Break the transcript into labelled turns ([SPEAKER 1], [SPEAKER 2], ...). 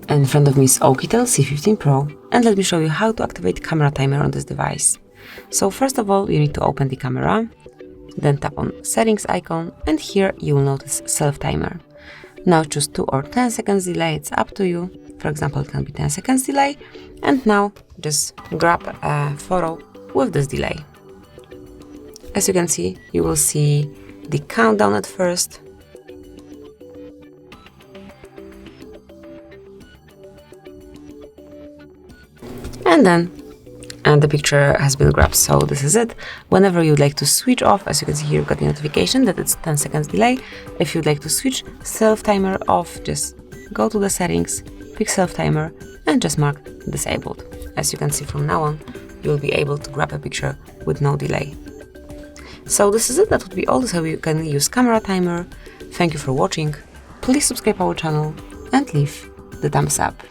[SPEAKER 1] In front of me is OUKITEL C15 Pro, and let me show you how to activate camera timer on this device. So first of all, you need to open the camera, then tap on settings icon, and here you will notice self timer. Now choose 2 or 10 seconds delay, it's up to you. For example, it can be 10 seconds delay, and now just grab a photo with this delay. As you can see, you will see the countdown at first, and then the picture has been grabbed. So this is it. Whenever you'd like to switch off, as you can see here, you've got the notification that it's 10 seconds delay. If you'd like to switch self timer off, just go to the settings, pick self timer, and just mark disabled. As you can see, from now on, you'll be able to grab a picture with no delay. So this is it. That would be all. This is how you can use camera timer. Thank you for watching. Please subscribe our channel and leave the thumbs up.